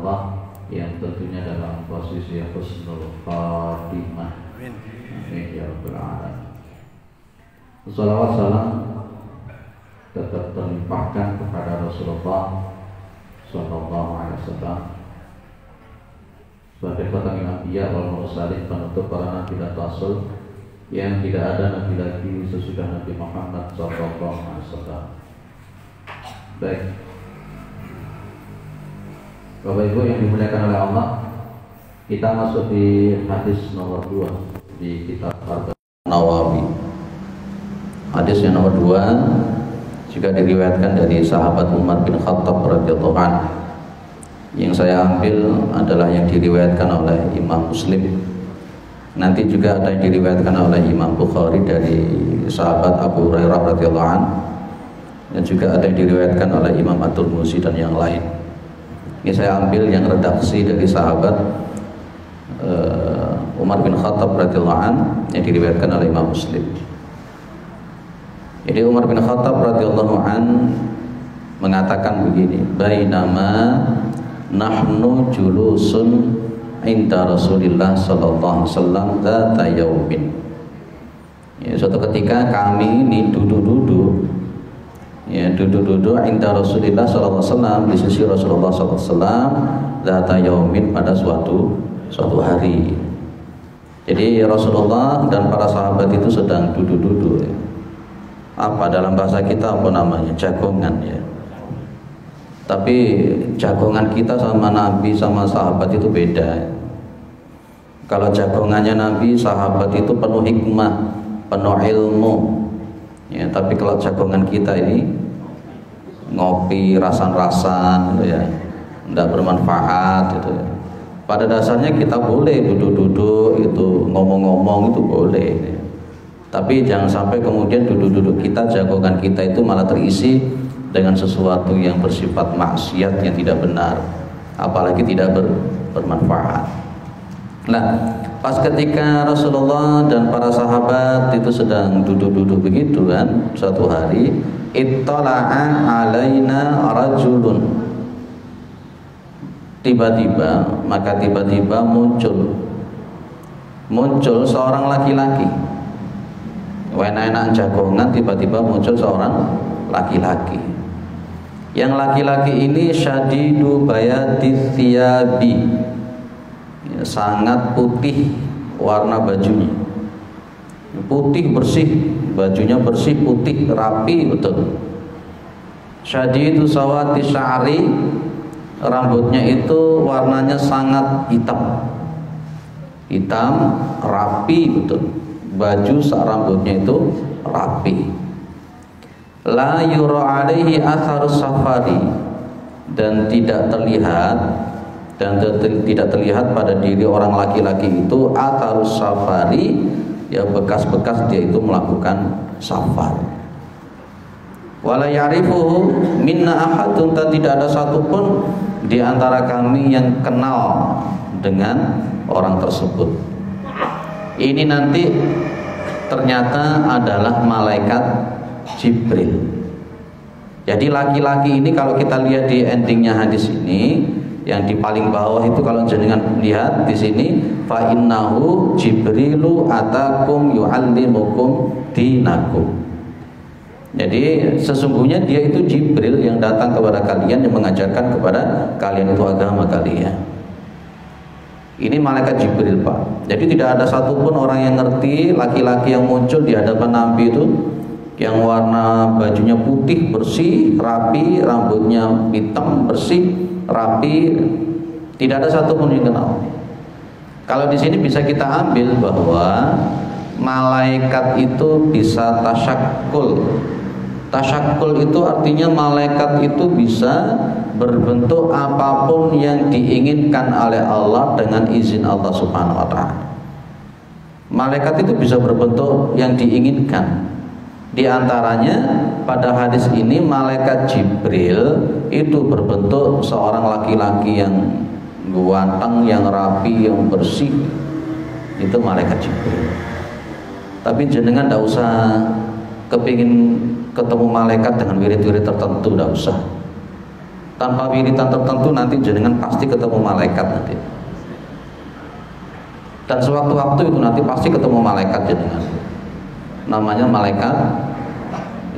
Allah yang tentunya dalam posisi husnul khatimah. Amin ya rabbal alamin. Salawat salam tetap terlimpahkan kepada Rasulullah sallallahu alaihi wasallam sebagai khatamul anbiya wal mursalin, penutup para nabi dan rasul yang tidak ada nabi lagi sesudah Nabi Muhammad sallallahu alaihi wasallam. Baik, Bapak Ibu yang dimuliakan oleh Allah, kita masuk di hadis nomor 2 di kitab Arba'in Nawawi. Hadis yang nomor 2 juga diriwayatkan dari sahabat Umar bin Khattab radhiyallahu anhu. Yang saya ambil adalah yang diriwayatkan oleh Imam Muslim. Nanti juga ada yang diriwayatkan oleh Imam Bukhari dari sahabat Abu Hurairah radhiyallahu anhu, dan juga ada yang diriwayatkan oleh Imam At-Tirmidzi dan yang lain. Ini saya ambil yang redaksi dari sahabat Umar bin Khattab radhiyallahu anhu yang diriwayatkan oleh Imam Muslim. Jadi Umar bin Khattab radhiyallahu anhu mengatakan begini, bainama nahnu julusun inda Rasulillah sallallahu alaihi wasallam dzata yaumin. Ya, suatu ketika kami ini duduk-duduk inda Rasulillah sallallahu alaihi wasallam, di sisi Rasulullah sallallahu alaihi wasallam, dzata yaumin, pada suatu hari. Jadi Rasulullah dan para sahabat itu sedang duduk-duduk. Apa dalam bahasa kita apa namanya? Jagongan ya. Tapi jagongan kita sama Nabi sama sahabat itu beda. Kalau jagongannya Nabi sahabat itu penuh hikmah, penuh ilmu. Ya, tapi kalau jagongan kita ini ngopi rasan-rasan gitu ya, tidak bermanfaat gitu ya. Pada dasarnya kita boleh duduk-duduk itu, ngomong-ngomong itu boleh ya. Tapi jangan sampai kemudian duduk-duduk kita, jagongan kita itu malah terisi dengan sesuatu yang bersifat maksiat yang tidak benar, apalagi tidak bermanfaat. Nah, pas ketika Rasulullah dan para sahabat itu sedang duduk-duduk begitu kan, suatu hari ittala'a alaina rajulun, tiba-tiba muncul seorang laki-laki. Enak-enak jagongan, tiba-tiba muncul seorang laki-laki. Yang laki-laki ini syadidu bayati thiyabi, ya, sangat putih warna bajunya, putih bersih, bajunya bersih putih rapi betul. Syadidu sawati sya'ri, rambutnya itu warnanya sangat hitam rapi betul. Baju rambutnya itu rapi. La yura alaihi atharus safari, dan tidak terlihat pada diri orang laki-laki itu atharus safari, ya bekas-bekas dia itu melakukan safar. Wala ya'rifuhu minna ahadun, dan tidak ada satupun di antara kami yang kenal dengan orang tersebut. Ini nanti ternyata adalah malaikat Jibril. Jadi laki-laki ini kalau kita lihat di endingnya hadis ini, yang di paling bawah itu kalau jenengan lihat di sini, fa innahu Jibrilu atakum yu'allimukum dinakum. Jadi sesungguhnya dia itu Jibril yang datang kepada kalian, yang mengajarkan kepada kalian itu agama kalian. Ini malaikat Jibril, Pak. Jadi tidak ada satupun orang yang ngerti laki-laki yang muncul di hadapan Nabi itu, yang warna bajunya putih bersih rapi, rambutnya hitam bersih rapi, tidak ada satupun yang kenal. Kalau di sini bisa kita ambil bahwa malaikat itu bisa tasyakul. Tasyakul itu artinya malaikat itu bisa berbentuk apapun yang diinginkan oleh Allah dengan izin Allah Subhanahu wa ta'ala. Malaikat itu bisa berbentuk yang diinginkan. Di antaranya pada hadis ini malaikat Jibril itu berbentuk seorang laki-laki yang ganteng, yang rapi, yang bersih. Itu malaikat Jibril. Tapi jenengan tidak usah kepingin ketemu malaikat dengan wirid-wirid tertentu, tidak usah. tanpa wiritan tertentu nanti jenengan pasti ketemu malaikat nanti. Dan sewaktu-waktu itu nanti pasti ketemu malaikat jenengan. Namanya malaikat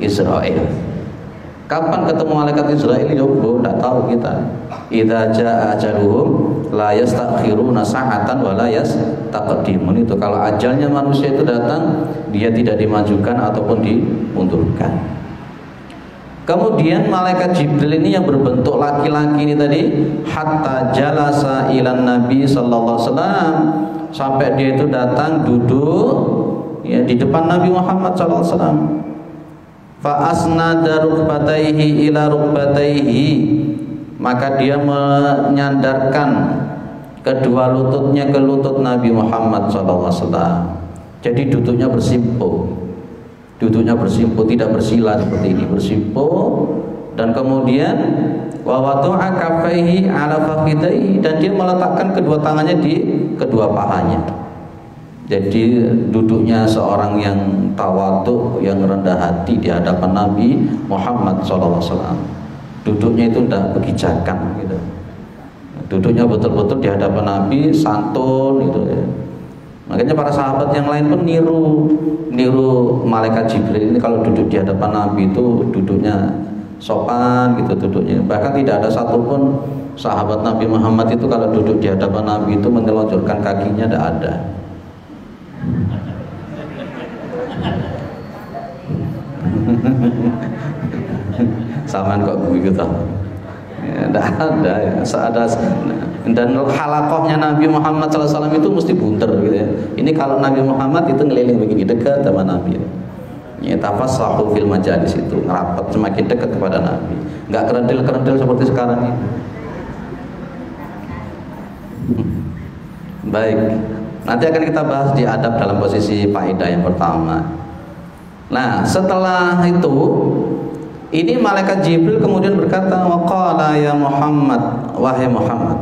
Israel. Kapan ketemu malaikat Israel? Ya tidak tahu kita. Idza jaa ajaluhum la yastakhiruna sa'atan wa la yastaqdimun. Itu kalau ajalnya manusia itu datang, dia tidak dimajukan ataupun dimundurkan. Kemudian malaikat Jibril ini yang berbentuk laki-laki ini tadi, hatta jalasa ilan Nabi sallallahu alaihi wasallam, sampai dia itu datang duduk ya di depan Nabi Muhammad sallallahu alaihi wasallam. Fa asnada rukbataihi ila rukbataihi, maka dia menyandarkan kedua lututnya ke lutut Nabi Muhammad sallallahu alaihi wasallam. Jadi duduknya bersimpuh. Duduknya bersimpuh, tidak bersila seperti ini, bersimpuh. Dan kemudian wa wada'a kaffaihi ala fakhidaihi, dan dia meletakkan kedua tangannya di kedua pahanya. Jadi duduknya seorang yang tawadhu, yang rendah hati di hadapan Nabi Muhammad SAW. Duduknya itu tidak begijakan gitu. Duduknya betul-betul di hadapan Nabi, santun gitu ya. Makanya para sahabat yang lain pun niru malaikat Jibril ini, kalau duduk di hadapan Nabi itu duduknya sopan gitu duduknya. Bahkan tidak ada satupun sahabat Nabi Muhammad itu kalau duduk di hadapan Nabi itu menelunjukkan kakinya, tidak ada. Samaan kok begitu tahu? Tidak ada ya. Dan halakohnya Nabi Muhammad SAW itu mesti bunter gitu ya. Ini kalau Nabi Muhammad itu ngeliling begini dekat sama Nabi. Ya, tafassahu fil majalis, itu ngerapat semakin dekat kepada Nabi. Enggak kerendil-kerendil seperti sekarang ini. Baik. Nanti akan kita bahas di adab dalam posisi faedah yang pertama. Nah, setelah itu ini malaikat Jibril kemudian berkata, waqala ya Muhammad, wahai Muhammad.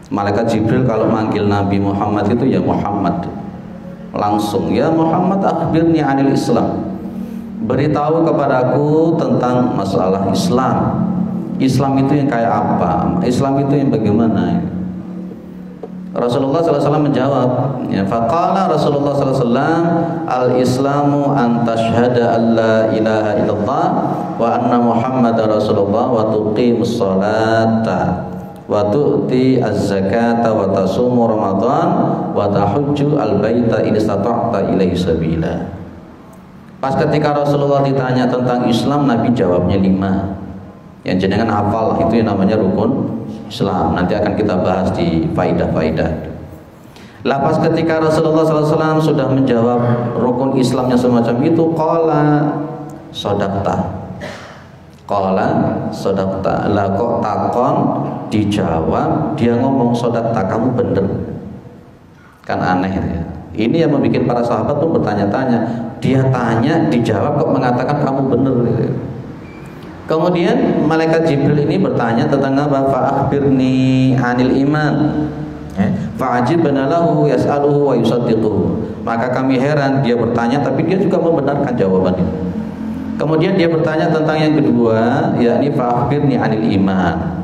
Malaikat Jibril kalau manggil Nabi Muhammad itu ya Muhammad, langsung ya Muhammad akhbirni anil Islam, beritahu kepadaku tentang masalah Islam. Islam itu yang kayak apa? Islam itu yang bagaimana? Rasulullah SAW menjawab, ya, faqala Rasulullah SAW, al-Islamu an tashhada an la ilaha illallah wa anna Muhammadar Rasulullah wa tuqimus salata wa tu'ti az-zakata wa tasumu Ramadan wa tahujju al-baita in istata'ta ilaihi sabila. Pas ketika Rasulullah ditanya tentang Islam, Nabi jawabnya 5. Yang jenengan hafal itu yang namanya rukun Islam. Nanti akan kita bahas di faidah-faidah. Lepas ketika Rasulullah SAW sudah menjawab rukun Islamnya semacam itu, qala sodakta. Qala sodakta. Lah kok takon dijawab, dia ngomong sodakta, kamu bener. Kan aneh ya. Ini yang membuat para sahabat pun bertanya-tanya. Dia tanya, dijawab kok mengatakan kamu bener gitu. Kemudian malaikat Jibril ini bertanya tentang apa? Fa'akhbirni anil iman. Fa'ajibna lahu yas'aluhu wa yusaddiquhu. Maka kami heran, dia bertanya tapi dia juga membenarkan jawabannya. Kemudian dia bertanya tentang yang kedua, yakni fa'akhbirni anil iman.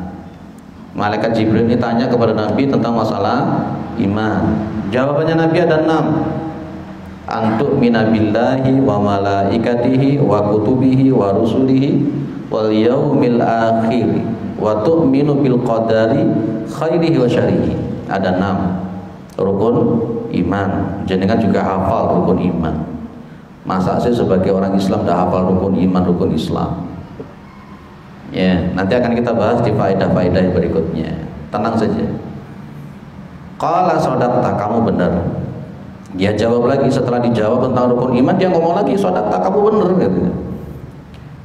Malaikat Jibril ini tanya kepada Nabi tentang masalah iman. Jawabannya Nabi ada 6. Antu'mina billahi wa malaikatihi wa kutubihi wa rusulihi wal yaumil akhir wa tu'minu bil qadari khairihi wa syarrihi. Ada 6 rukun iman. Jenengan juga hafal rukun iman. Masa sih sebagai orang Islam dah hafal rukun iman, rukun Islam? Ya, nanti akan kita bahas di faedah-faedah yang berikutnya. Tenang saja. Qala sodakta, kamu benar. Dia jawab lagi, setelah dijawab tentang rukun iman, dia ngomong lagi, sodakta, kamu benar gitu.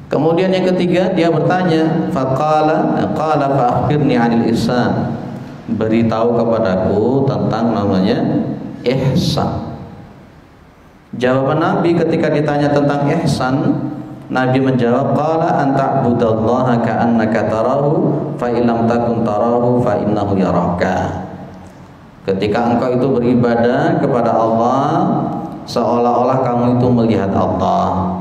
Kemudian yang ketiga dia bertanya, faqala fa'akhbirni 'anil ihsan. Beritahu kepadaku tentang namanya ihsan. Jawaban Nabi ketika ditanya tentang ihsan, Nabi menjawab, qala an ta'budallaha ka'annaka tarahu fa illam takun tarahu fa innahu yaraka. Ketika engkau itu beribadah kepada Allah seolah-olah kamu itu melihat Allah.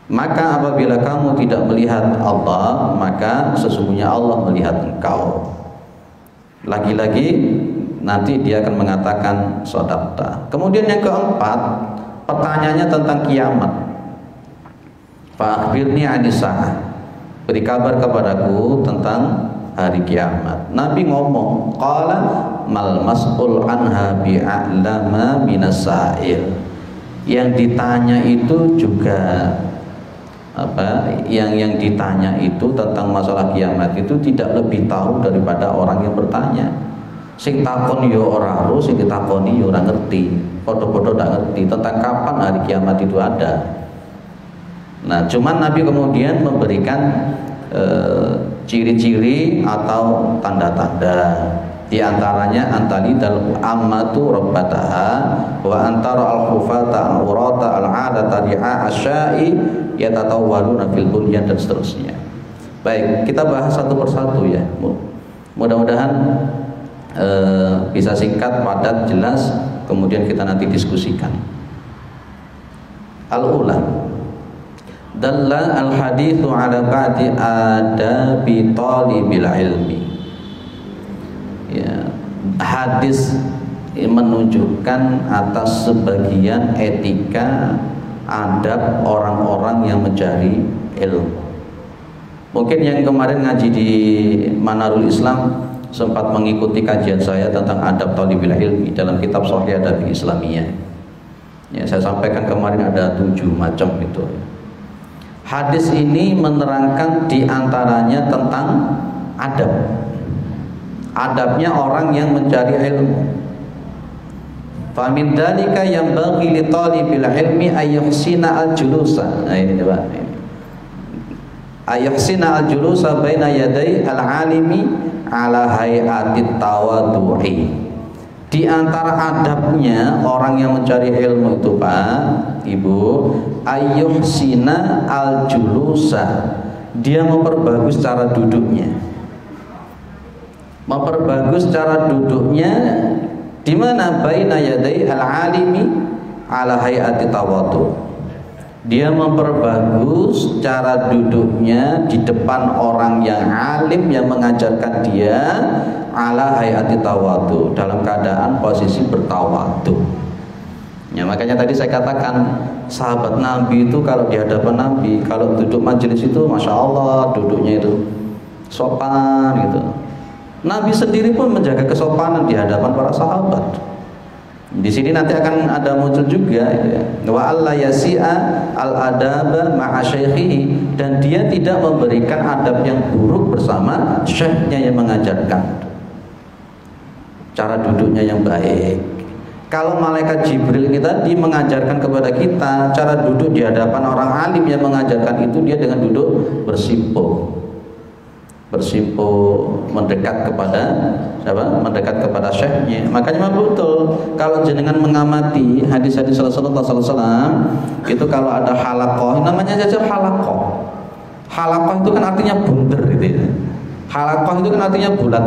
Maka apabila kamu tidak melihat Allah, maka sesungguhnya Allah melihat engkau. Lagi-lagi nanti dia akan mengatakan sodaqta. Kemudian yang keempat, pertanyaannya tentang kiamat. Fa'akhbirni 'anis sa'ah. Beri kabar kepadaku tentang hari kiamat. Nabi ngomong, qala mal mas'ul anha bi'a'lama minas sa'il. Yang ditanya itu juga yang ditanya itu tentang masalah kiamat itu tidak lebih tahu daripada orang yang bertanya. Sing takon yo ora ro, sing ditakoni yo ora ngerti. Padha-padha ndak ngerti tentang kapan hari kiamat itu ada. Nah, cuman Nabi kemudian memberikan ciri-ciri atau tanda-tanda. Di antaranya antalidal ammatu rabbataha wa antara al-khufata al-urata al-'adata ri'a asya'i yatatawwaluna fil bunyan dan seterusnya. Baik, kita bahas satu persatu ya. Mudah-mudahan bisa singkat, padat, jelas, kemudian kita nanti diskusikan. Al-ula dalla al-haditsu ala ba'di adabi talibil ilmi. Ya, hadis menunjukkan atas sebagian etika adab orang-orang yang mencari ilmu. Mungkin yang kemarin ngaji di Manarul Islam sempat mengikuti kajian saya tentang adab talibil ilmi dalam kitab Sahih Adab Islamiyah. Ya, saya sampaikan kemarin ada 7 macam itu. Hadis ini menerangkan diantaranya tentang adab. Adabnya orang yang mencari ilmu. Fa min dzalika yanbaghi li talibil ilmi ayyuhsina al-julusa. Nah ini coba. Ayyuhsina al-julusa baina yaday al-alimi ala hay'atit tawaddu'i. Di antara adabnya orang yang mencari ilmu itu, Pak, Ibu, ayyuhsina al-julusa. Dia memperbagus cara duduknya. Memperbagus cara duduknya di mana baina yaday al-alimi ala hay'ati tawaddu. Dia memperbagus cara duduknya di depan orang yang alim yang mengajarkan dia ala hay'ati tawaddu, dalam keadaan posisi bertawadhu. Ya, makanya tadi saya katakan sahabat Nabi itu kalau di hadapan Nabi, kalau duduk majelis itu Masya Allah duduknya itu sopan gitu. Nabi sendiri pun menjaga kesopanan di hadapan para sahabat. Di sini nanti akan ada muncul juga ya. Wa alla yasi'a al-adaba ma'a syaikhihi, dan dia tidak memberikan adab yang buruk bersama syekhnya yang mengajarkan. Cara duduknya yang baik. Kalau malaikat Jibril ini tadi mengajarkan kepada kita cara duduk di hadapan orang alim yang mengajarkan itu, dia dengan duduk bersimpuh mendekat kepada siapa? Mendekat kepada syekhnya. Makanya betul kalau jenengan mengamati hadis-hadis Rasulullah SAW itu kalau ada halaqah, namanya saja halaqah. Halaqah itu kan artinya bunder gitu ya. Halaqah itu kan artinya bulat.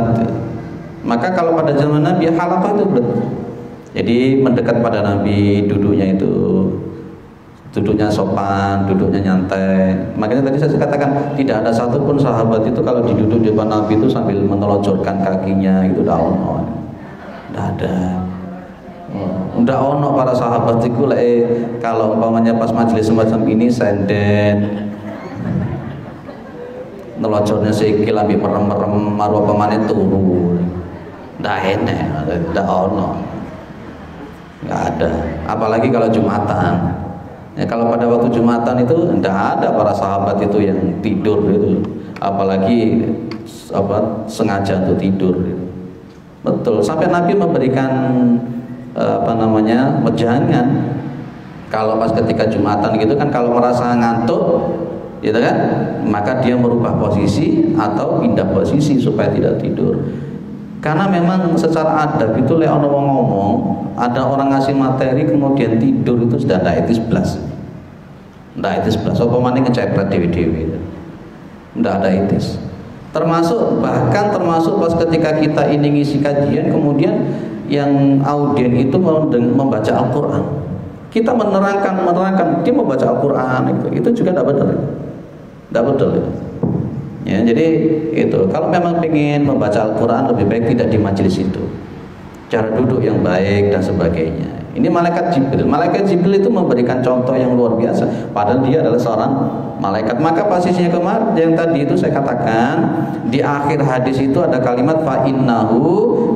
Maka kalau pada zaman Nabi halaqah itu bulat. Jadi mendekat pada Nabi, duduknya sopan, duduknya nyantai. Makanya tadi saya katakan tidak ada satupun sahabat itu kalau diduduk di depan Nabi itu sambil menelojorkan kakinya itu tidak ono. Tidak ada. Tidak ono para sahabat itu kalau umpamanya pas majelis semacam ini senden, nelojornya sikil ambil merem-merem maru pemane turu. Tidak enak, tidak ono. Tidak ada. Apalagi kalau Jumatan. Ya, kalau pada waktu Jumatan itu tidak ada para sahabat itu yang tidur itu, apalagi sengaja untuk tidur. Betul. Sampai Nabi memberikan wejangan. Kalau pas ketika Jumatan gitu kan, kalau merasa ngantuk, gitu kan, maka dia merubah posisi atau pindah posisi supaya tidak tidur. Karena memang secara adab itu ono wong ngomong, ada orang ngasih materi kemudian tidur itu sudah tidak etis belas. Tidak etis belas. Apa mana ngecepret dewi-dewi. Tidak ada etis. Termasuk pas ketika kita ini ngisi kajian, kemudian yang audien itu membaca Al-Quran. Kita menerangkan, dia membaca Al-Quran itu juga tidak benar, tidak betul. Ya, jadi itu kalau memang ingin membaca Al-Quran lebih baik tidak di majelis itu, cara duduk yang baik dan sebagainya. Ini malaikat Jibril. Malaikat Jibril itu memberikan contoh yang luar biasa, padahal dia adalah seorang malaikat. Maka posisinya kemarin yang tadi itu saya katakan di akhir hadis itu ada kalimat fa innahu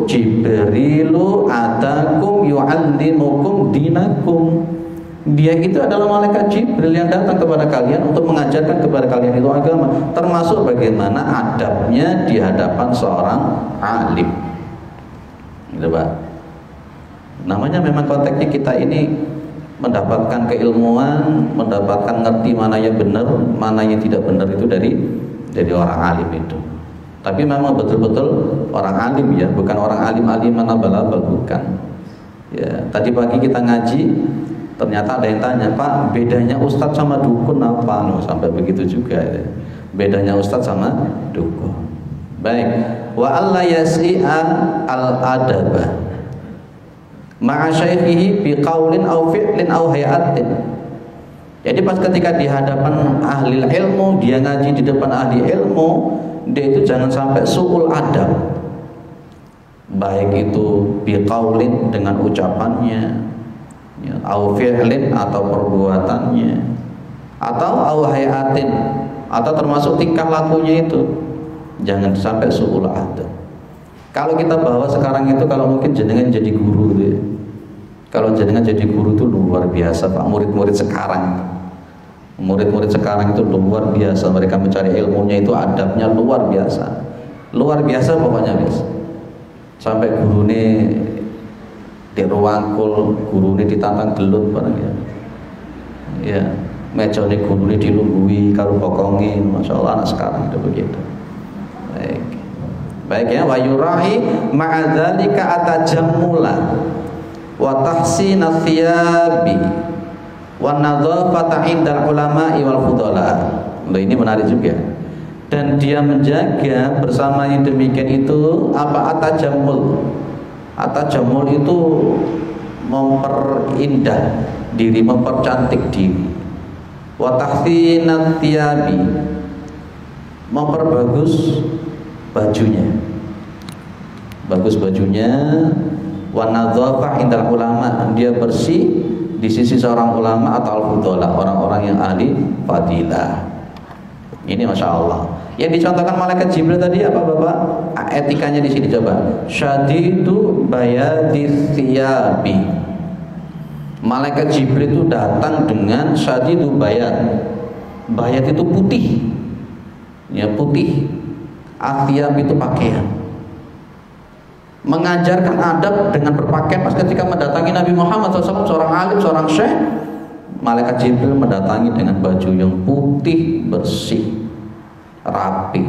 Jibrilu atakum yu'allimukum dinakum. Dia itu adalah malaikat Jibril yang datang kepada kalian untuk mengajarkan kepada kalian itu agama, termasuk bagaimana adabnya di hadapan seorang alim. Gitu, Pak. Namanya memang konteksnya kita ini mendapatkan keilmuan, mendapatkan ngerti mana yang benar, mana yang tidak benar itu dari orang alim itu. Tapi memang betul-betul orang alim ya, bukan orang alim-alim mana abal-abal, bukan. Ya, tadi pagi kita ngaji, ternyata ada yang tanya, Pak, bedanya ustadz sama dukun apa? No, sampai begitu juga ya. Bedanya ustadz sama dukun. Baik, wa alla yas'i'a al-adaba ma'a syaikhihi bi qaulin aw fi'lin aw hayatin. Jadi pas ketika di hadapan ahli ilmu, dia ngaji di depan ahli ilmu, dia itu jangan sampai su'ul adab. Baik itu bi qaulin dengan ucapannya, ya, aw fi'lin atau perbuatannya, atau aw hayatin atau termasuk tingkah lakunya itu. Jangan sampai su'ul adab. Kalau kita bawa sekarang itu, kalau mungkin jenengan jadi guru ya. Kalau jenengan jadi guru itu luar biasa Pak. Murid-murid sekarang itu luar biasa. Mereka mencari ilmunya itu adabnya luar biasa. Luar biasa pokoknya bis. Sampai guru ini dirwangkul, guru ini ditantang gelut barang ya. Ya, meja ini guru ini dilunggui karo bokongin. Masya Allah anak sekarang itu begitu. Baik ya, wa yurahi ma'adzalika atajammula wa tahsina thiyabi wa nadhafata indal ulama'i wal fudala. Loh, ini menarik juga. Dan dia menjaga bersama yang demikian itu apa? Atajammul. Atajammul itu memperindah diri, mempercantik diri. Wa tahsina thiyabi, memperbagus bajunya, bagus bajunya. Wa nadzafah indal ulama, dia bersih di sisi seorang ulama atau al-fudhala, orang-orang yang ahli fadilah. Ini masya Allah. Yang dicontohkan malaikat Jibril tadi apa Bapak? Etikanya di sini coba. Syadidu bayadis thiyabi. Malaikat Jibril itu datang dengan syadidu bayad. Bayad itu putih, ya putih. Athiyab itu pakaian. Mengajarkan adab dengan berpakaian. Pas ketika mendatangi Nabi Muhammad SAW, seorang alim, seorang syekh, malaikat Jibril mendatangi dengan baju yang putih, bersih, rapi.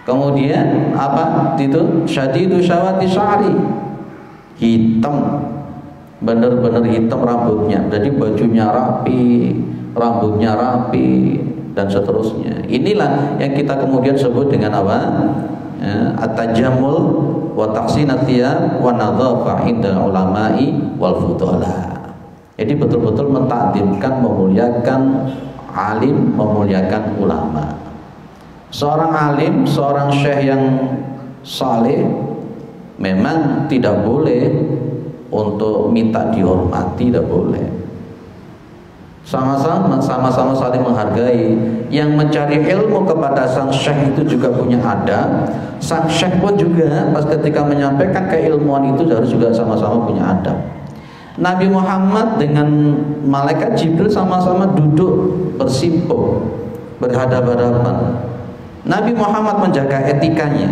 Kemudian apa? Itu syadidu syawati sya'ri, hitam, benar-benar hitam rambutnya. Jadi bajunya rapi, rambutnya rapi, dan seterusnya. Inilah yang kita kemudian sebut dengan apa? At-tajammul wa tahsinat thiyab wa nadhafah inda ulama'i wal fudhala. Jadi betul-betul mentakdimkan, memuliakan alim, memuliakan ulama. Seorang alim, seorang syekh yang saleh memang tidak boleh untuk minta dihormati, tidak boleh. Sama-sama saling menghargai. Yang mencari ilmu kepada sang syekh itu juga punya adab. Sang syekh pun juga pas ketika menyampaikan keilmuan itu harus juga sama-sama punya adab. Nabi Muhammad dengan malaikat Jibril sama-sama duduk bersimpuh, berhadapan-hadapan. Nabi Muhammad menjaga etikanya,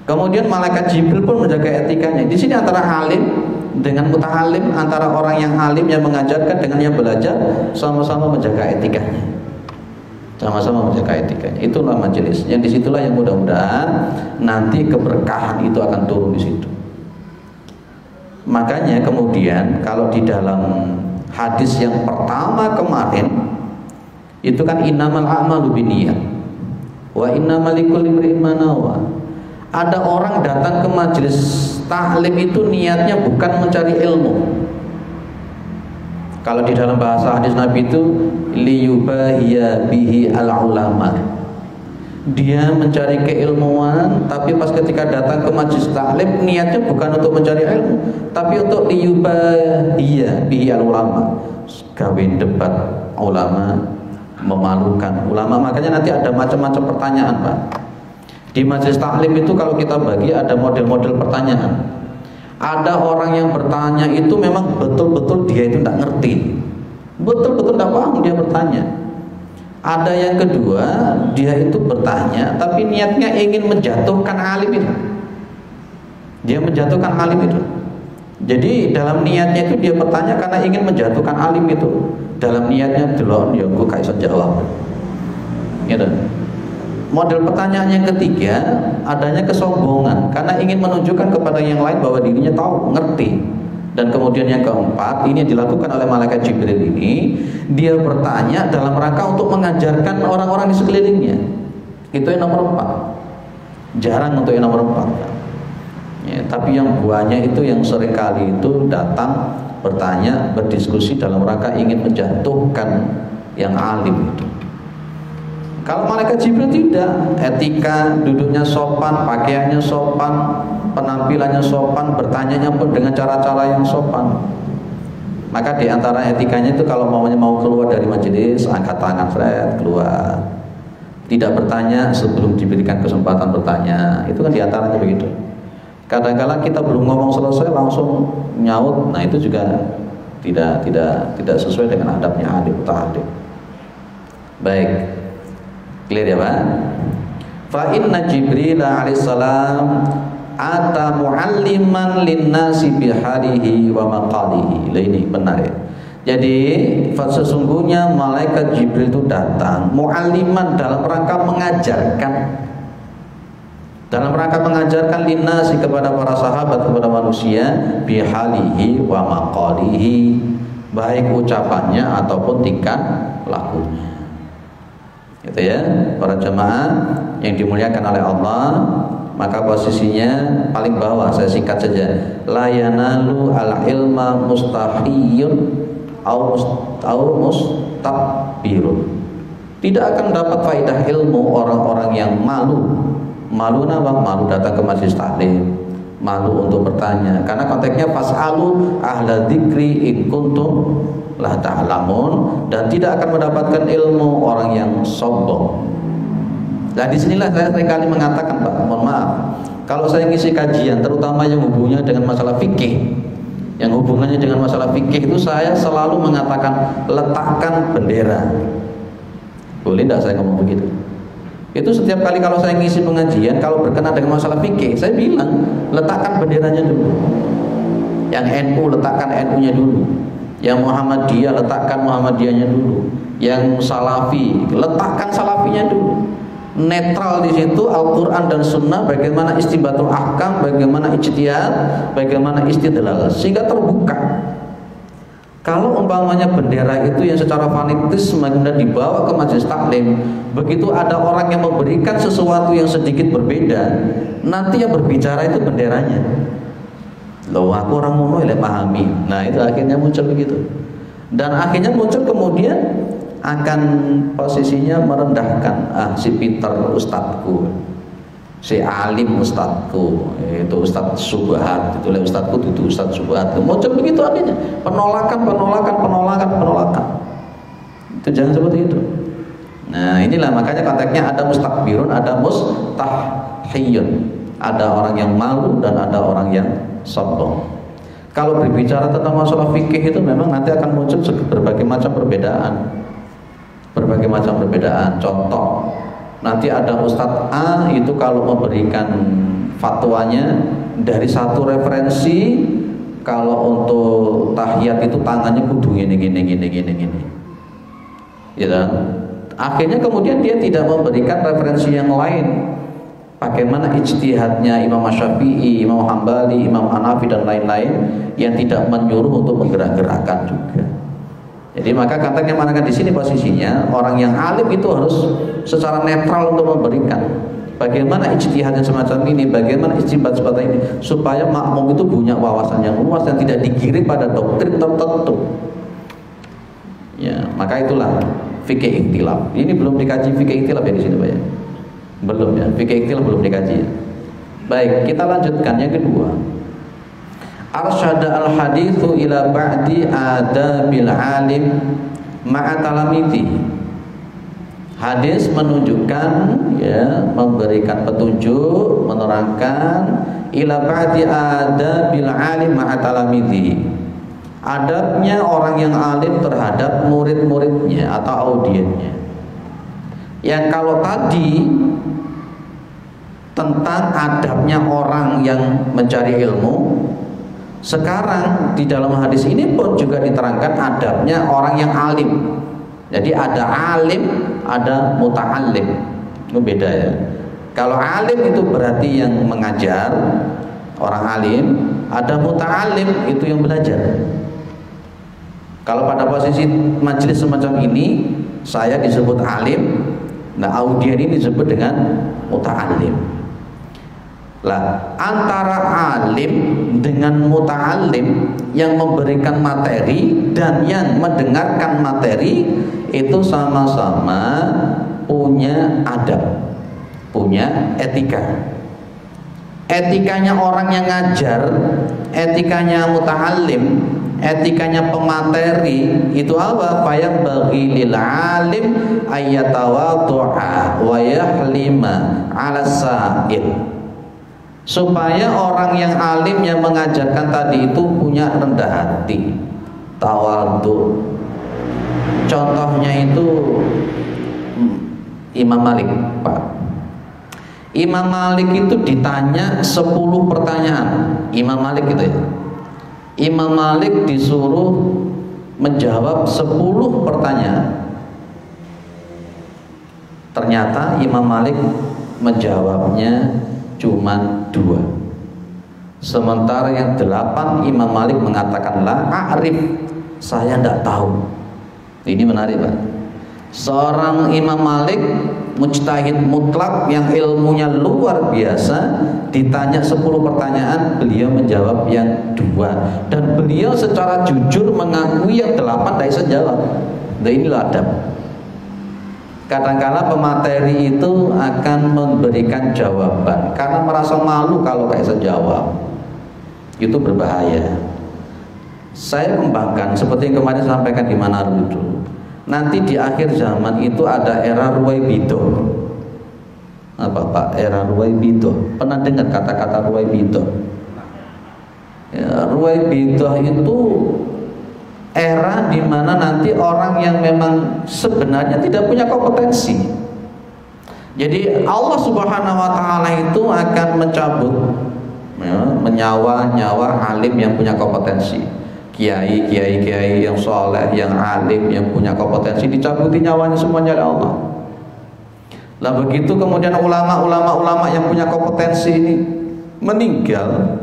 kemudian malaikat Jibril pun menjaga etikanya. Di sini antara alim dengan muta'alim, antara orang yang alim yang mengajarkan dengan yang belajar, sama-sama menjaga etikanya, sama-sama menjaga etikanya. Itulah majelis. Yang disitulah yang mudah-mudahan nanti keberkahan itu akan turun di situ. Makanya kemudian kalau di dalam hadis yang pertama kemarin itu kan innamal a'malu binniyat wa innamal likulli imri'in ma nawa. Ada orang datang ke majelis taklim itu niatnya bukan mencari ilmu. Kalau di dalam bahasa hadis Nabi itu liyubahiya bihi al-ulama. Dia mencari keilmuan, tapi pas ketika datang ke majelis taklim niatnya bukan untuk mencari ilmu, tapi untuk liyubahiya bihi al-ulama. Kawin debat ulama, memalukan ulama. Makanya nanti ada macam-macam pertanyaan, Pak. Di majelis taklim itu kalau kita bagi ada model-model pertanyaan. Ada orang yang bertanya itu memang betul-betul dia itu tidak ngerti, betul-betul tidak paham dia bertanya. Ada yang kedua, dia itu bertanya tapi niatnya ingin menjatuhkan alim itu. Dia menjatuhkan alim itu. Jadi dalam niatnya itu dia bertanya karena ingin menjatuhkan alim itu. Dalam niatnya delon ya gue gak iso jawab. Gitu. Model pertanyaan yang ketiga, adanya kesombongan karena ingin menunjukkan kepada yang lain bahwa dirinya tahu, ngerti. Dan kemudian yang keempat, ini dilakukan oleh malaikat Jibril ini, dia bertanya dalam rangka untuk mengajarkan orang-orang di sekelilingnya. Itu yang nomor 4. Jarang untuk yang nomor 4. Ya, tapi yang buahnya itu yang seringkali itu datang bertanya, berdiskusi dalam rangka ingin menjatuhkan yang alim itu. Kalau malaikat Jibril tidak, etika, duduknya sopan, pakaiannya sopan, penampilannya sopan, bertanyanya pun dengan cara-cara yang sopan. Maka di antara etikanya itu kalau mau keluar dari majelis, angkat tangan, seret, keluar. Tidak bertanya sebelum diberikan kesempatan bertanya. Itu kan di antaranya begitu. Kadang-kadang kita belum ngomong selesai langsung nyaut. Nah, itu juga tidak sesuai dengan adabnya alim ta'alim. Baik. Clear ya Pak? Fa inna Jibril alaihissalam ata mualliman linnasi bihalihi wa maqalihi. Ini benar ya. Jadi sesungguhnya malaikat Jibril itu datang mualliman dalam rangka mengajarkan. Dalam rangka mengajarkan linnasi kepada para sahabat, kepada manusia bihalihi wa maqalihi, baik ucapannya ataupun tingkah lakunya. Gitu ya, para jamaah yang dimuliakan oleh Allah. Maka posisinya paling bawah, saya singkat saja. La yanalu al-ilma mustahiyun au mustakbirun. Tidak akan dapat faedah ilmu orang-orang yang malu. Malu apa? Malu datang ke majelis taklim, malu untuk bertanya. Karena konteksnya fas'alu ahla dzikri in kuntum la ta'lamun, dan tidak akan mendapatkan ilmu orang yang sombong. Nah, disinilah saya seringkali mengatakan, Pak, mohon maaf, kalau saya ngisi kajian, terutama yang hubungannya dengan masalah fikih, itu saya selalu mengatakan letakkan bendera. Boleh tidak saya ngomong begitu? Itu setiap kali kalau saya ngisi pengajian, kalau berkenaan dengan masalah fikih, saya bilang letakkan benderanya dulu. Yang NU letakkan NU-nya dulu. Yang Muhammadiyah letakkan Muhammadiyahnya dulu. Yang Salafi letakkan Salafinya dulu. Netral di situ Al-Quran dan Sunnah, bagaimana istinbatul ahkam, bagaimana ijtihad, bagaimana istidlal, sehingga terbuka. Kalau umpamanya bendera itu yang secara fanatis kemudian dibawa ke majelis taklim, begitu ada orang yang memberikan sesuatu yang sedikit berbeda, nanti yang berbicara itu benderanya. Loh, aku orang ngono ya pahami. Nah, itu akhirnya muncul begitu. Dan akhirnya muncul kemudian akan posisinya merendahkan, si pinter ustadku, si alim ustadku, itu ustad subhat, itu ustadku itu ustad subhat. Muncul begitu akhirnya penolakan. Itu jangan seperti itu. Nah, inilah makanya konteksnya ada mustakbirun, ada mustahiyun. Ada orang yang malu dan ada orang yang sombong. Kalau berbicara tentang masalah fikih itu memang nanti akan muncul berbagai macam perbedaan. Contoh, nanti ada Ustadz A itu kalau memberikan fatwanya dari satu referensi, kalau untuk tahiyat itu tangannya kudu gini. Ya, akhirnya kemudian dia tidak memberikan referensi yang lain. Bagaimana ijtihadnya Imam Syafi'i, Imam Hambali, Imam Hanafi dan lain-lain yang tidak menyuruh untuk menggerak-gerakkan juga. Jadi maka katanya manakan di sini posisinya orang yang alim itu harus secara netral untuk memberikan bagaimana ijtihad yang semacam ini, bagaimana istinbat seperti ini, supaya makmum itu punya wawasan yang luas dan tidak digiring pada doktrin tertentu. Ya, maka itulah fikih ikhtilaf. Ini belum dikaji fikih ikhtilaf ya di sini Pak ya. Belum ya, fikih ikhtilaf belum dikaji. Baik, kita lanjutkan yang kedua. Arsyada al-haditsu ila ba'di adabil alim ma'a talamiti. Hadis menunjukkan ya, memberikan petunjuk, menerangkan ila ba'di adabil alim ma'a talamiti. Adabnya orang yang alim terhadap murid-muridnya atau audiennya. Yang kalau tadi tentang adabnya orang yang mencari ilmu, sekarang di dalam hadis ini pun juga diterangkan adabnya orang yang alim. Jadi ada alim, ada muta'allim. Itu beda ya. Kalau alim itu berarti yang mengajar, orang alim. Ada muta'allim, itu yang belajar. Kalau pada posisi majelis semacam ini, saya disebut alim, nah audien ini disebut dengan muta'allim. Lah, antara alim dengan muta'allim yang memberikan materi dan yang mendengarkan materi itu sama-sama punya adab, punya etika. Etikanya orang yang ngajar, etikanya muta'allim, etikanya pemateri itu apa? Fayam bagi lil alim ayyatawaddu'a wa yahlima 'ala sa'il. Supaya orang yang alim yang mengajarkan tadi itu punya rendah hati, tawadhu. Contohnya itu Imam Malik, Pak. Imam Malik itu ditanya 10 pertanyaan. Imam Malik gitu ya. Imam Malik disuruh menjawab 10 pertanyaan. Ternyata Imam Malik menjawabnya cuma 2. Sementara yang 8 Imam Malik mengatakan la a'rif, saya tidak tahu. Ini menarik Pak. Seorang Imam Malik mujtahid mutlak yang ilmunya luar biasa, ditanya 10 pertanyaan, beliau menjawab yang 2. Dan beliau secara jujur mengakui yang 8 tidak bisa jawab. Nah inilah adab. Kadang-kala pemateri itu akan memberikan jawaban karena merasa malu kalau tidak bisa jawab. Itu berbahaya. Saya kembangkan seperti yang kemarin sampaikan di Manado itu. Nanti di akhir zaman itu ada era Ruwaibidah. Apa Pak? Era Ruwaibidah. Pernah dengar kata-kata Ruwaibidah? Ya, Ruwaibidah itu era di mana nanti orang yang memang sebenarnya tidak punya kompetensi. Jadi Allah Subhanahu wa taala itu akan mencabut ya, nyawa alim yang punya kompetensi. Kiai yang soleh, yang alim, yang punya kompetensi, dicabuti nyawanya semuanya oleh Allah. Lah begitu kemudian ulama yang punya kompetensi ini meninggal,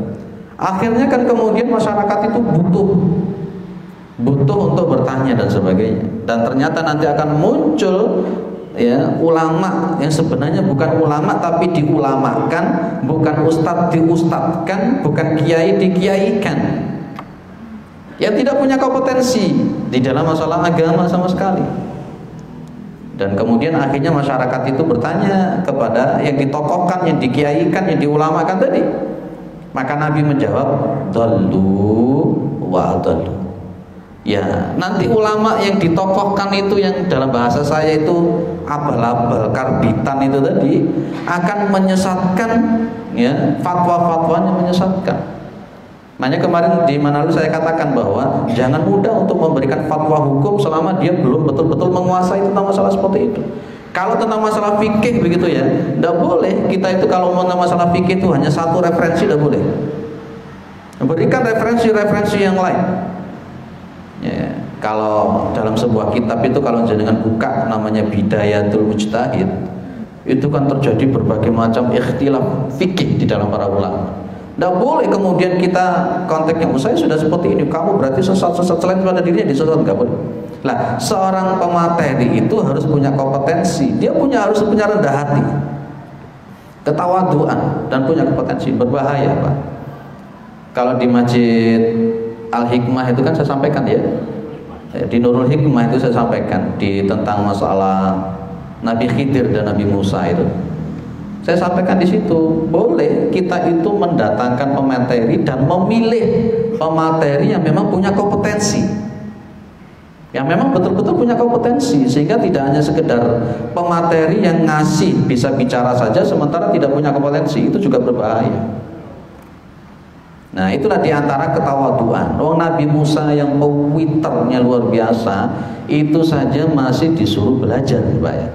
akhirnya kan kemudian masyarakat itu butuh untuk bertanya dan sebagainya. Dan ternyata nanti akan muncul ya ulama yang sebenarnya bukan ulama tapi diulamakan, bukan ustadz diustadkan, bukan kiai dikiaikan, yang tidak punya kompetensi di dalam masalah agama sama sekali. Dan kemudian akhirnya masyarakat itu bertanya kepada yang ditokohkan, yang dikiaikan, yang diulamakan tadi. Maka Nabi menjawab, dallu wa dallu. Ya, nanti ulama yang ditokohkan itu yang dalam bahasa saya itu abal-abal, karbitan itu tadi akan menyesatkan ya, fatwa-fatwanya menyesatkan. Makanya kemarin di Manado saya katakan bahwa jangan mudah untuk memberikan fatwa hukum selama dia belum betul-betul menguasai tentang masalah seperti itu. Kalau tentang masalah fikih begitu ya, tidak boleh kita itu kalau tentang masalah fikih itu hanya satu referensi, tidak boleh. Berikan referensi-referensi yang lain. Ya, kalau dalam sebuah kitab itu kalau jenengan buka namanya Bidayatul Mujtahid, itu kan terjadi berbagai macam ikhtilaf fikih di dalam para ulama. Tidak boleh kemudian kita konteksnya, saya sudah seperti ini, kamu berarti sesat selain pada dirinya disesat, nggak boleh. Lah, seorang pemateri itu harus punya kompetensi, dia harus punya rendah hati, ketawaduan, dan punya kompetensi. Berbahaya Pak. Kalau di Masjid Al-Hikmah itu kan saya sampaikan ya, Di Nurul Hikmah itu saya sampaikan tentang masalah Nabi Khidir dan Nabi Musa itu. Saya sampaikan di situ, boleh kita itu mendatangkan pemateri dan memilih pemateri yang memang punya kompetensi, yang memang betul-betul punya kompetensi, sehingga tidak hanya sekedar pemateri yang ngasih bisa bicara saja sementara tidak punya kompetensi, itu juga berbahaya. Nah, itulah diantara ketawaduan. Nabi Musa yang pewiternya luar biasa itu saja masih disuruh belajar, Pak ya.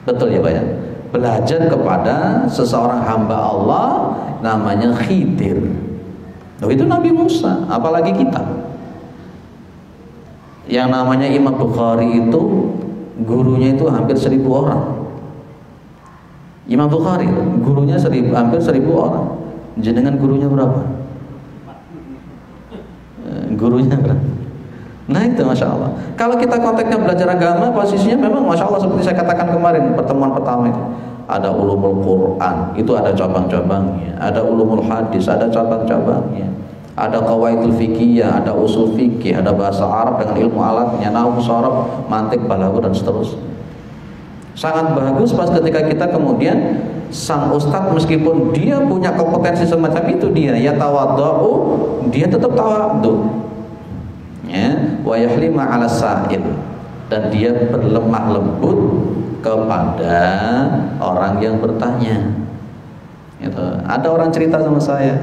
Betul ya, Pak ya? Belajar kepada seseorang hamba Allah namanya Khidir. Loh, itu Nabi Musa, apalagi kita. Yang namanya Imam Bukhari itu gurunya itu hampir 1000 orang. Imam Bukhari gurunya hampir 1000 orang. Jenengan gurunya berapa? Gurunya berapa? Nah itu Masya Allah. Kalau kita konteksnya belajar agama, posisinya memang Masya Allah seperti saya katakan kemarin pertemuan pertama itu. Ada ulumul Quran, itu ada cabang-cabangnya. Ada ulumul hadis, ada cabang-cabangnya. Ada qawaidul fikiyah, ada usul fikih, ada bahasa Arab dengan ilmu alatnya, nahwu, sharaf, mantik, balaghah dan seterusnya. Sangat bagus pas ketika kita kemudian sang ustadz meskipun dia punya kompetensi semacam itu, dia ya tawadhu, dia tetap tawadhu. Ya, wa yahlima 'ala sa'il, dan dia berlemah lembut kepada orang yang bertanya. Gitu. Ada orang cerita sama saya,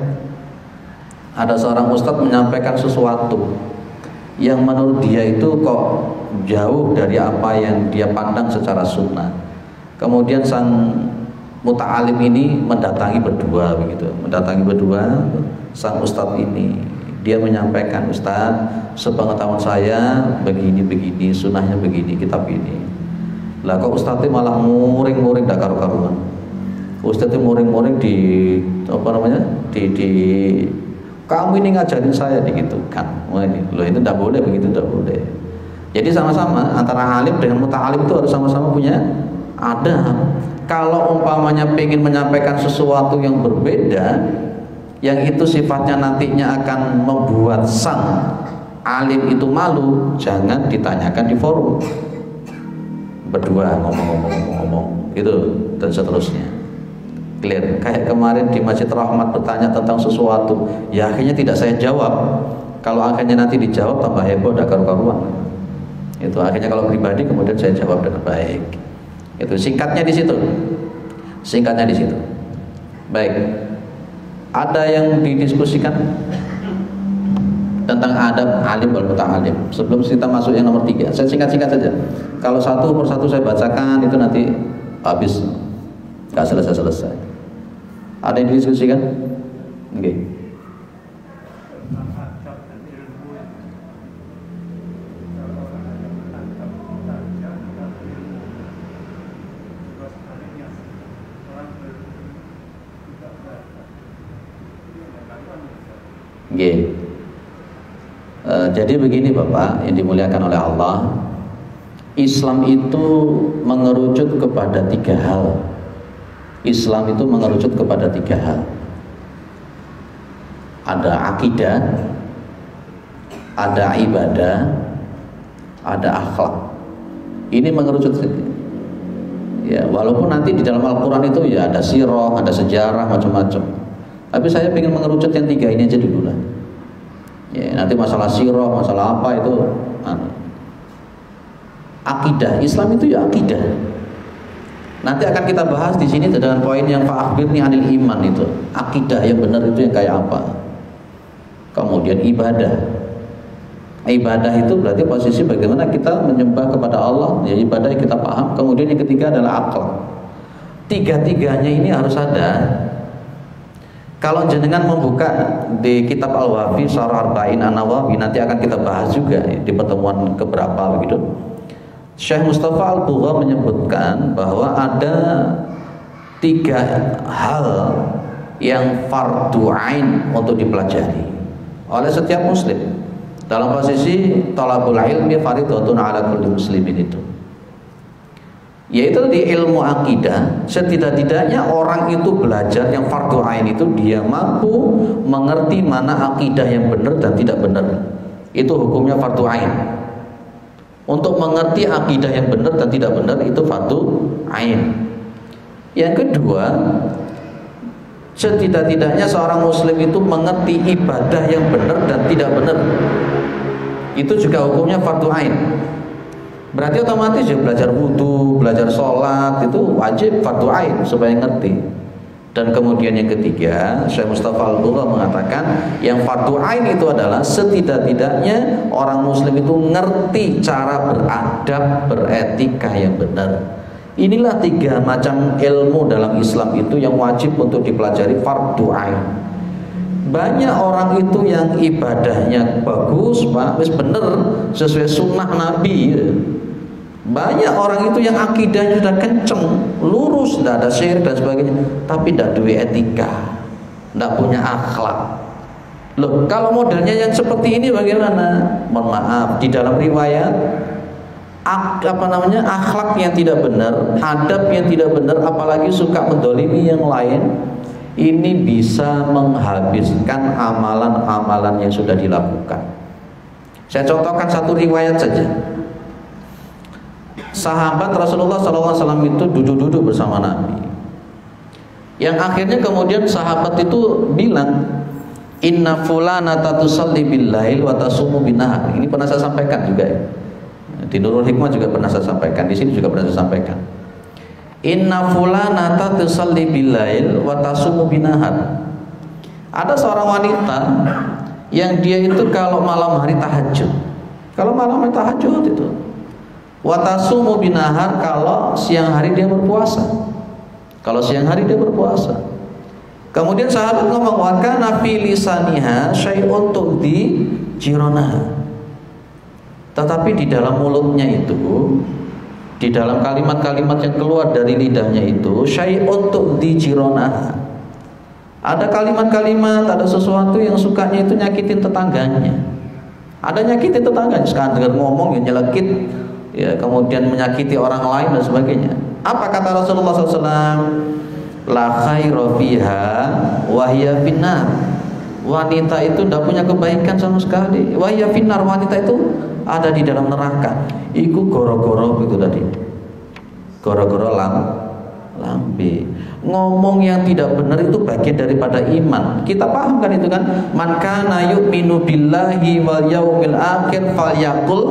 ada seorang ustadz menyampaikan sesuatu yang menurut dia itu kok jauh dari apa yang dia pandang secara sunnah. Kemudian sang muta'alim ini mendatangi berdua begitu, sang ustadz ini. Dia menyampaikan, Ustadz, sepengetahuan saya begini-begini, sunnahnya begini, kitab ini. Lah kok Ustadz malah muring-muring dak karu-karuan. Ustadz muring-muring di apa namanya? Di kamu ini ngajarin saya gitu kan. Wah ini, loh itu tidak boleh begitu, tidak boleh. Jadi sama-sama antara alim dengan muta'alim itu harus sama-sama punya adab. Kalau umpamanya pengen menyampaikan sesuatu yang berbeda, yang itu sifatnya nantinya akan membuat sang alim itu malu, jangan ditanyakan di forum. Berdua ngomong gitu dan seterusnya. Clear. Kayak kemarin di Masjid Rahmat bertanya tentang sesuatu, ya akhirnya tidak saya jawab. Kalau akhirnya nanti dijawab tambah heboh, ada karu-karuan. Itu akhirnya kalau pribadi kemudian saya jawab dengan baik. Itu singkatnya di situ. Singkatnya di situ. Baik. Ada yang didiskusikan tentang adab alim wal muta'alim sebelum kita masuk yang nomor 3. Saya singkat-singkat saja. Kalau satu persatu saya bacakan itu nanti habis, nggak selesai-selesai. Ada yang didiskusikan? Oke. Jadi begini Bapak yang dimuliakan oleh Allah, Islam itu mengerucut kepada 3 hal. Islam itu mengerucut kepada 3 hal. Ada akidah, ada ibadah, ada akhlak. Ini mengerucut. Ya, walaupun nanti di dalam Al-Quran itu ya ada sirah, ada sejarah macam-macam. Tapi saya ingin mengerucut yang 3 ini aja dulu lah. Ya, nanti masalah sirah, masalah apa itu akidah. Islam itu ya akidah. Nanti akan kita bahas di sini dengan poin yang fa'akhbirni anil iman itu. Akidah yang benar itu yang kayak apa. Kemudian ibadah. Ibadah itu berarti posisi bagaimana kita menyembah kepada Allah, ya ibadah yang kita paham. Kemudian yang ketiga adalah akal. 3-tiganya ini harus ada. Kalau jenengan membuka di kitab Al-Wafi Syarah Arba'in An-Nawawi, nanti akan kita bahas juga di pertemuan keberapa begitu. Syekh Mustafa Al-Bugha menyebutkan bahwa ada 3 hal yang fardu ain untuk dipelajari oleh setiap muslim. Dalam posisi talabul ilmi fardhatun ala kulli muslimin itu. Yaitu di ilmu akidah, setidak-tidaknya orang itu belajar yang fardu ain itu dia mampu mengerti mana akidah yang benar dan tidak benar. Itu hukumnya fardu ain. Untuk mengerti akidah yang benar dan tidak benar itu fardu ain. Yang kedua, setidak-tidaknya seorang muslim itu mengerti ibadah yang benar dan tidak benar. Itu juga hukumnya fardu ain. Berarti otomatis ya belajar wudu, belajar sholat itu wajib fardu ain supaya ngerti. Dan kemudian yang ketiga, Syekh Mustafa Al-Bugha mengatakan yang fardu ain itu adalah setidak-tidaknya orang muslim itu ngerti cara beradab, beretika yang benar. Inilah 3 macam ilmu dalam Islam itu yang wajib untuk dipelajari fardu ain. Banyak orang itu yang ibadahnya bagus, Pak, wis bener sesuai sunnah Nabi. Banyak orang itu yang akidahnya sudah kenceng, lurus, tidak ada syirik dan sebagainya, tapi tidak duwe etika, tidak punya akhlak. Loh, kalau modelnya yang seperti ini bagaimana? Mohon maaf, di dalam riwayat akhlak yang tidak benar, adab yang tidak benar, apalagi suka mendolimi yang lain, ini bisa menghabiskan amalan-amalan yang sudah dilakukan. Saya contohkan satu riwayat saja. Sahabat Rasulullah SAW itu duduk-duduk bersama Nabi. Yang akhirnya kemudian sahabat itu bilang, Inna fulana tatusalli bil-lail wa tasumu bin-nahar. Ini pernah saya sampaikan juga ya. Di Nurul Hikmah juga pernah saya sampaikan, di sini juga pernah saya sampaikan. Inna fulana tatusalli bil-lail wa tasumu bin-nahar. Ada seorang wanita yang dia itu kalau malam hari tahajud. Kalau malam hari tahajud itu watasumu binahar, kalau siang hari dia berpuasa. Kalau siang hari dia berpuasa. Kemudian sahabat ngomong, wa kana fi lisaniha syai'un tu'di jiranaha. Tetapi di dalam mulutnya itu, di dalam kalimat-kalimat yang keluar dari lidahnya itu, syai'un tu'di jiranaha. Ada kalimat-kalimat, ada sesuatu yang sukanya itu nyakitin tetangganya. Ada nyakitin tetangganya, sekarang dengar ngomong ya nyelekit, ya, kemudian menyakiti orang lain dan sebagainya. Apa kata Rasulullah SAW? La khaira fiha wa hiya finnar. Wanita itu tidak punya kebaikan sama sekali. Wa hiya finnar, wanita itu ada di dalam neraka. Iku goro-goro itu tadi. Goro-goro lambe. Ngomong yang tidak benar itu bagian daripada iman. Kita paham kan itu kan? Man kana yu'minu billahi wal yaumil akhir falyaqul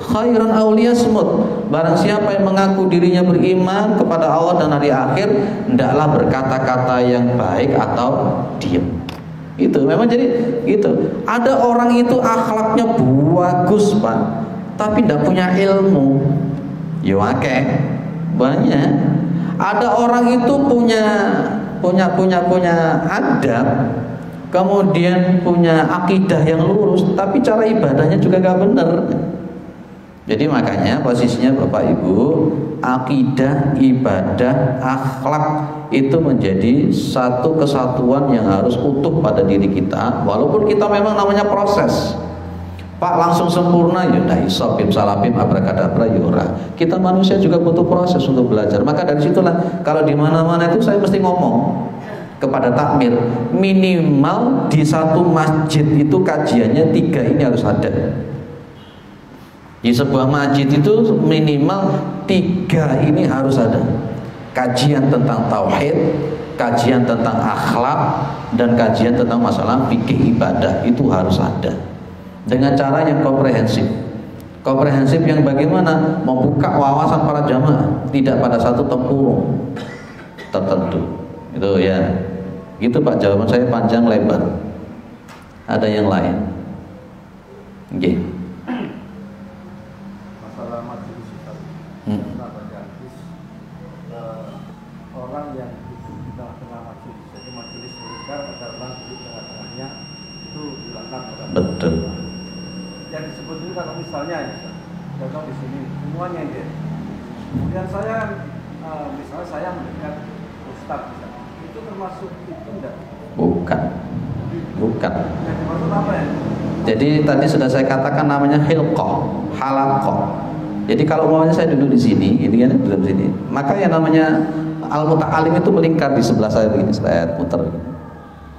khairan aw liyasmut. Barang siapa yang mengaku dirinya beriman kepada Allah dan hari akhir, hendaklah berkata-kata yang baik atau diam. Itu memang jadi gitu. Ada orang itu akhlaknya bagus, Pak, tapi tidak punya ilmu. Ya akeh, banyak. Ada orang itu punya adab, kemudian punya akidah yang lurus, tapi cara ibadahnya juga gak benar. Jadi makanya posisinya Bapak Ibu, akidah, ibadah, akhlak itu menjadi satu kesatuan yang harus utuh pada diri kita. Walaupun kita memang namanya proses, Pak, langsung sempurna ya udah iso bim salabim abrakadabra ya ora. Kita manusia juga butuh proses untuk belajar. Maka dari situlah kalau di mana-mana itu saya mesti ngomong kepada takmir, minimal di satu masjid itu kajiannya 3 ini harus ada. Di sebuah masjid itu minimal 3 ini harus ada. Kajian tentang tauhid, kajian tentang akhlak, dan kajian tentang masalah fikih ibadah itu harus ada. Dengan cara yang komprehensif. Komprehensif yang bagaimana? Membuka wawasan para jamaah, tidak pada satu tempurung tertentu. Itu ya. Gitu Pak, jawaban saya panjang lebar. Ada yang lain? Oke. Masalah majelis orang yang duduk di tengah-tengah majelis, jadi majelis mereka pada orang duduk di tengah-tengahnya itu dilakukan. Betul. Yang disebut itu kalau misalnya, contoh di sini semuanya ini. Kemudian saya, misalnya saya mendengar Ustadz, itu termasuk itu enggak? Bukan. Jadi maksud apa ya? Jadi tadi sudah saya katakan namanya hilqah, halaqah. Jadi kalau umpamanya saya duduk di sini, ini kan duduk di sini, maka yang namanya al-muta'alim itu melingkar di sebelah saya begini, saya putar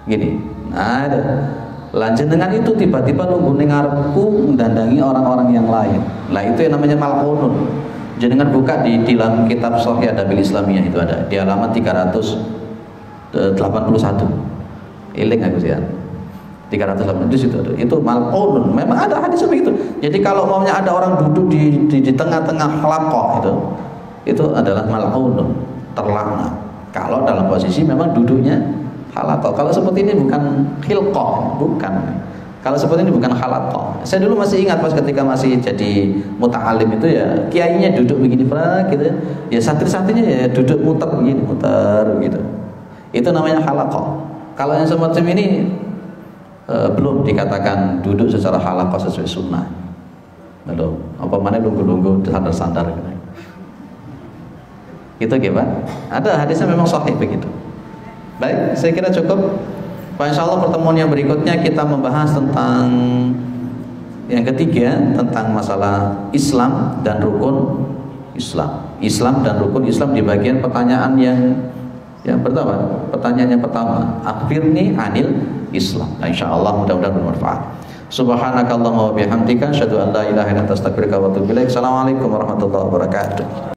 gini. Nah, ada. Lanjut dengan itu tiba-tiba nunggu ngarepku mendandangi orang-orang yang lain. Lah itu yang namanya mal'unun. Jenengan buka di dalam kitab Sahih Adabil Islamiyah itu ada di halaman 381. Iling aku sih ya. 380 di situ ada. Itu mal'unun. Memang ada hadis begitu. Jadi kalau maunya ada orang duduk di tengah-tengah halaqah itu adalah mal'unun, terlaknat. Kalau dalam posisi memang duduknya halaqah. Kalau seperti ini bukan khilqah, bukan. Kalau seperti ini bukan halaqah. Saya dulu masih ingat pas ketika masih jadi muta'alim itu ya, kiainya duduk begini gitu. Ya santri-santrinya ya duduk muter begini, muter gitu. Itu namanya halaqah. Kalau yang semacam ini belum dikatakan duduk secara halaqah sesuai sunnah. Belum. Apa mana nunggu-nunggu sandar-sandar gitu. Itu gimana? Ada hadisnya memang sahih begitu. Baik, saya kira cukup. Insya Allah pertemuan yang berikutnya kita membahas tentang yang ketiga, tentang masalah Islam dan rukun Islam. Islam dan rukun Islam di bagian pertanyaan yang pertama. Pertanyaan yang pertama, akhirni anil Islam. Insya Allah mudah-mudahan bermanfaat. Subhanakallahumma wa bihamdika, asyhadu an la ilaha illa anta astaghfiruka wa atubu ilaik. Assalamualaikum warahmatullahi wabarakatuh.